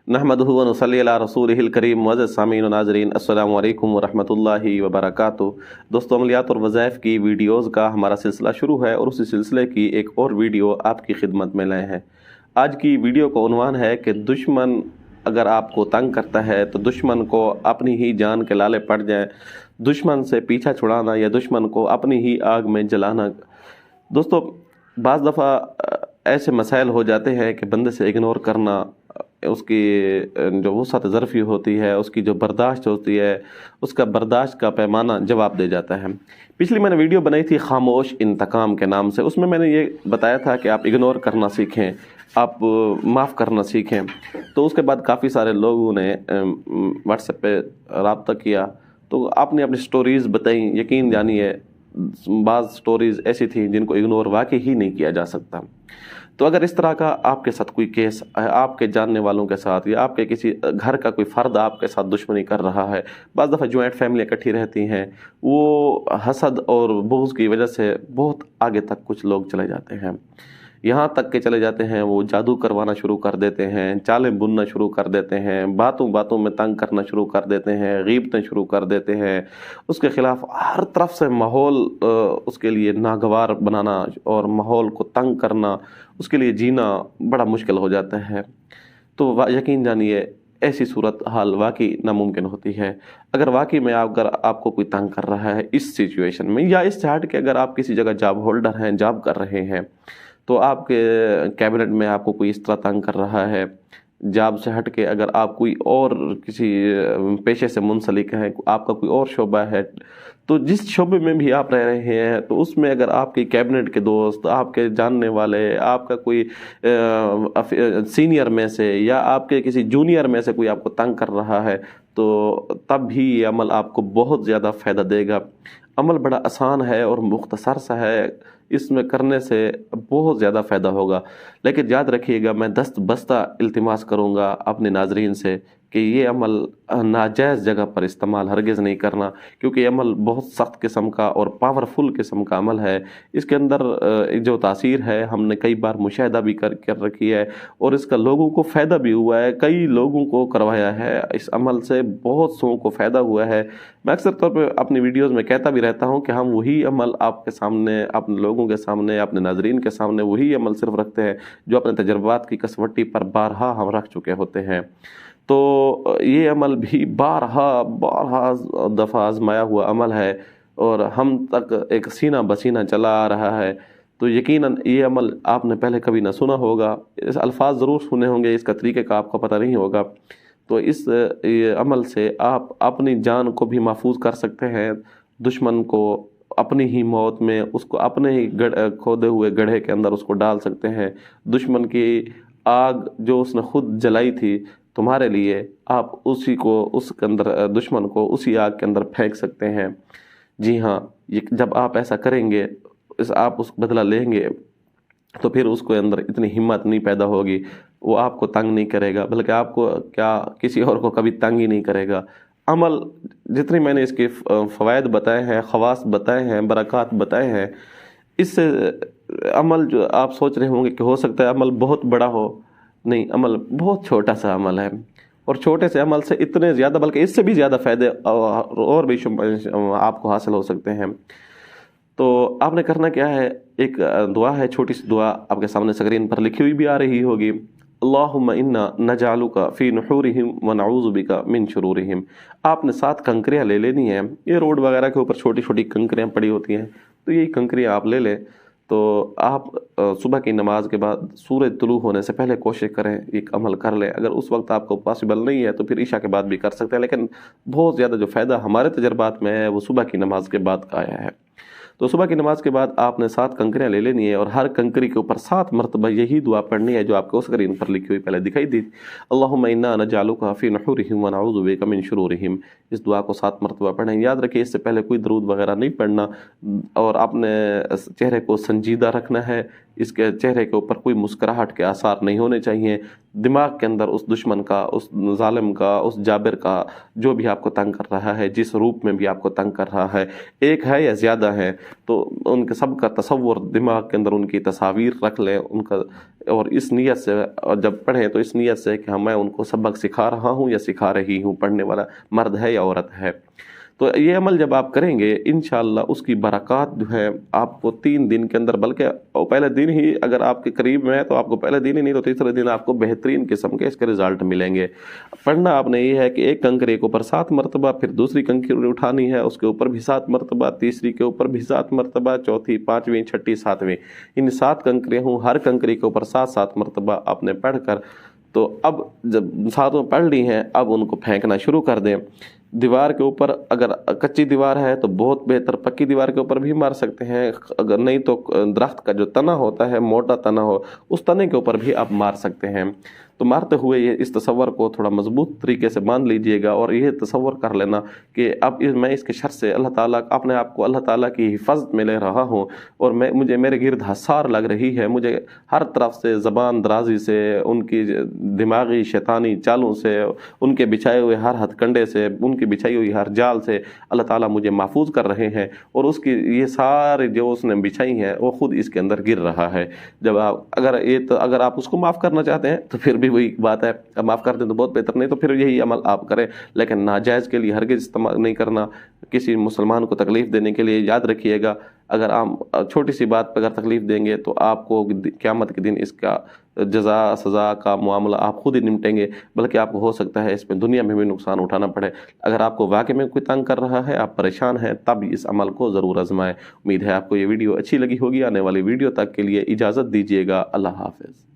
नहमदुहु व नसल्ली अला रसूलिहिल करीम। मुअज़्ज़ज़ सामीन व नाज़रीन, अस्सलामु अलैकुम व रहमतुल्लाहि व बरकातुहू। दोस्तों, अमलियात और वज़ाइफ की वीडियोज़ का हमारा सिलसिला शुरू है और उसी सिलसिले की एक और वीडियो आपकी खिदमत में लाए हैं। आज की वीडियो का उन्वान है कि दुश्मन अगर आपको तंग करता है तो दुश्मन को अपनी ही जान के लाले पड़ जाए, दुश्मन से पीछा छुड़ाना या दुश्मन को अपनी ही आग में जलाना। दोस्तों, बाज़ दफ़ा ऐसे मसाइल हो जाते हैं कि बंदे से इग्नोर करना, उसकी जो वुसअत ज़र्फ़ी होती है, उसकी जो बर्दाश्त होती है, उसका बर्दाश्त का पैमाना जवाब दे जाता है। पिछली मैंने वीडियो बनाई थी खामोश इंतकाम के नाम से। उसमें मैंने ये बताया था कि आप इग्नोर करना सीखें, आप माफ़ करना सीखें। तो उसके बाद काफ़ी सारे लोगों ने व्हाट्सएप पे रब्ता किया, तो आपने अपनी स्टोरीज़ बताई। यकीन जानिए, बाज़ स्टोरीज़ ऐसी थी जिनको इग्नोर वाकई ही नहीं किया जा सकता। तो अगर इस तरह का आपके साथ कोई केस है, आपके जानने वालों के साथ या आपके किसी घर का कोई फ़र्द आपके साथ दुश्मनी कर रहा है, बाज़ दफ़ा जॉइंट फैमिली इकट्ठी रहती हैं, वो हसद और बुग़्ज़ की वजह से बहुत आगे तक कुछ लोग चले जाते हैं। यहाँ तक के चले जाते हैं वो जादू करवाना शुरू कर देते हैं, चालें बुनना शुरू कर देते हैं, बातों बातों में तंग करना शुरू कर देते हैं, ग़ीबतें शुरू कर देते हैं, उसके ख़िलाफ़ हर तरफ से माहौल उसके लिए नागवार बनाना और माहौल को तंग करना, उसके लिए जीना बड़ा मुश्किल हो जाता है। तो यकीन जानिए, ऐसी सूरत हाल वाकई नामुमकिन होती है। अगर वाकई में अगर आपको कोई तंग कर रहा है इस सिचुएशन में, या इससे हट के अगर आप किसी जगह जॉब होल्डर हैं, जॉब कर रहे हैं, तो आपके कैबिनेट में आपको कोई इस तरह तंग कर रहा है, जॉब से हट के अगर आप कोई और किसी पेशे से मुंसलिक हैं, आपका कोई और शोबा है, तो जिस शोबे में भी आप रह रहे हैं, तो उसमें अगर आपके कैबिनेट के दोस्त, आपके जानने वाले, आपका कोई सीनियर में से या आपके किसी जूनियर में से कोई आपको तंग कर रहा है, तो तब भी ये अमल आपको बहुत ज़्यादा फ़ायदा देगा। अमल बड़ा आसान है और मुख्तसर सा है, इसमें करने से बहुत ज़्यादा फ़ायदा होगा। लेकिन याद रखिएगा, मैं दस्त बस्ता इल्तिमास करूँगा अपने नाज़रीन से कि ये अमल नाजायज़ जगह पर इस्तेमाल हरगिज़ नहीं करना, क्योंकि ये अमल बहुत सख्त किस्म का और पावरफुल किस्म का अमल है। इसके अंदर जो तासीर है हमने कई बार मुशाहिदा भी कर रखी है और इसका लोगों को फ़ायदा भी हुआ है, कई लोगों को करवाया है। इस अमल से बहुत सौ को फ़ायदा हुआ है। मैं अक्सर तौर पे अपनी वीडियोज़ में कहता भी रहता हूँ कि हम वही अमल आपके सामने, अपने लोगों के सामने, अपने नाज़रीन के सामने वही अमल सिर्फ रखते हैं जो अपने तजर्बात की कसवटी पर बारहा हम रख चुके होते हैं। तो ये अमल भी बारहा दफ़ा आजमाया हुआ अमल है और हम तक एक सीना बसीना चला आ रहा है। तो यकीनन ये अमल आपने पहले कभी ना सुना होगा, इस अल्फाज ज़रूर सुने होंगे, इसका तरीक़े का आपको पता नहीं होगा। तो इस ये अमल से आप अपनी जान को भी महफूज कर सकते हैं, दुश्मन को अपनी ही मौत में, उसको अपने ही खोदे हुए गड्ढे के अंदर उसको डाल सकते हैं। दुश्मन की आग जो उसने खुद जलाई थी तुम्हारे लिए, आप उसी को उसके अंदर, दुश्मन को उसी आग के अंदर फेंक सकते हैं। जी हाँ, ये जब आप ऐसा करेंगे, आप उस बदला लेंगे, तो फिर उसके अंदर इतनी हिम्मत नहीं पैदा होगी, वो आपको तंग नहीं करेगा, बल्कि आपको क्या किसी और को कभी तंग ही नहीं करेगा। अमल जितनी मैंने इसके फ़वाइद बताए हैं, ख़वास बताए हैं, बरक़ात बताए हैं, इससे अमल जो आप सोच रहे होंगे कि हो सकता है अमल बहुत बड़ा हो, नहीं, अमल बहुत छोटा सा अमल है और छोटे से अमल से इतने ज़्यादा, बल्कि इससे भी ज़्यादा फ़ायदे और भी आपको हासिल हो सकते हैं। तो आपने करना क्या है, एक दुआ है, छोटी सी दुआ आपके सामने स्क्रीन पर लिखी हुई भी आ रही होगी। अल्लाहुम्मा इन्ना नजालुका फ़ी नुहूरिहिम व नऊज़ु बिका मिन शुरूरिहिम। आपने 7 कंकरियाँ ले लेनी है। ये रोड वगैरह के ऊपर छोटी छोटी कंकरियाँ पड़ी होती हैं, तो यही कंकरियाँ आप ले लें। तो आप सुबह की नमाज के बाद सूरज तुलू होने से पहले कोशिश करें एक अमल कर लें। अगर उस वक्त आपको पॉसिबल नहीं है तो फिर इशा के बाद भी कर सकते हैं, लेकिन बहुत ज़्यादा जो फ़ायदा हमारे तजर्बात में है वो सुबह की नमाज के बाद का आया है। तो सुबह की नमाज के बाद आपने 7 कंकरियाँ ले लेनी है और हर कंकरी के ऊपर 7 मरतबा यही दुआ पढ़नी है जो आपको स्क्रीन पर लिखी हुई पहले दिखाई दी। अल्लाहुम्मा इन्ना नजालुका फ़ी नुहूरिहिम व नऊज़ु बिका मिन शुरूरिहिम। इस दुआ को 7 मरतबा पढ़ें। याद रखिए, इससे पहले कोई दरूद वगैरह नहीं पढ़ना और अपने चेहरे को संजीदा रखना है, इसके चेहरे के ऊपर कोई मुस्कुराहट के आसार नहीं होने चाहिए। दिमाग के अंदर उस दुश्मन का, उस जालिम का, उस जाबिर का, जो भी आपको तंग कर रहा है, जिस रूप में भी आपको तंग कर रहा है, एक है या ज़्यादा है, तो उनके सब का तसव्वुर दिमाग के अंदर, उनकी तस्वीर रख लें उनका, और इस नीयत से और जब पढ़ें तो इस नीयत से कि हाँ मैं उनको सबक सिखा रहा हूँ या सिखा रही हूँ, पढ़ने वाला मर्द है या औरत है। तो ये अमल जब आप करेंगे इंशाअल्लाह उसकी बरक़ात जो है आपको 3 दिन के अंदर, बल्कि पहले दिन ही अगर आपके करीब में है तो आपको पहले दिन ही नहीं तो तीसरे दिन आपको बेहतरीन किस्म के इसके रिजल्ट मिलेंगे। पढ़ना आपने ये है कि एक कंकरे के ऊपर 7 मरतबा, फिर दूसरी कंकरी उठानी है उसके ऊपर भी 7 मरतबा, तीसरी के ऊपर भी 7 मरतबा, चौथी, पाँचवीं, छठी, सातवीं, इन 7 कंकरियाँ हूँ, हर कंकरी के ऊपर 7-7 मरतबा आपने पढ़कर, तो अब जब सातों पढ़ ली हैं अब उनको फेंकना शुरू कर दें। दीवार के ऊपर, अगर कच्ची दीवार है तो बहुत बेहतर, पक्की दीवार के ऊपर भी मार सकते हैं, अगर नहीं तो दरख्त का जो तना होता है, मोटा तना हो, उस तने के ऊपर भी आप मार सकते हैं। तो मारते हुए ये इस तसव्वुर को थोड़ा मजबूत तरीके से बांध लीजिएगा और ये तसव्वुर कर लेना कि अब मैं इसके शर से अल्लाह ताला, अपने आप को अल्लाह ताला की हिफाजत में ले रहा हूँ, और मुझे मेरे गिर्द हसार लग रही है, मुझे हर तरफ से ज़बान दराजी से, उनकी दिमागी शैतानी चालों से, उनके बिछाए हुए हर हथकंडे से, उनकी बिछाई हुई हर जाल से अल्लाह ताला मुझे महफूज कर रहे हैं, और उसकी ये सारे जो उसने बिछाई हैं वो खुद इसके अंदर गिर रहा है। जब आप अगर आप उसको माफ़ करना चाहते हैं तो फिर भी वही बात है, अब माफ़ कर दें तो बहुत बेहतर, नहीं तो फिर यही अमल आप करें, लेकिन नाजायज़ के लिए हरगिज़ इस्तेमाल नहीं करना। किसी मुसलमान को तकलीफ़ देने के लिए याद रखिएगा, अगर आप छोटी सी बात पर अगर तकलीफ़ देंगे तो आपको क़यामत के दिन इसका जज़ा सज़ा का मामला आप खुद ही निपटेंगे, बल्कि आपको हो सकता है इसमें दुनिया में भी नुकसान उठाना पड़े। अगर आपको वाकई में कोई तंग कर रहा है, आप परेशान हैं, तब इस अमल को ज़रूर आजमाएं। उम्मीद है आपको ये वीडियो अच्छी लगी होगी। आने वाली वीडियो तक के लिए इजाज़त दीजिएगा। अल्लाह हाफ़िज़।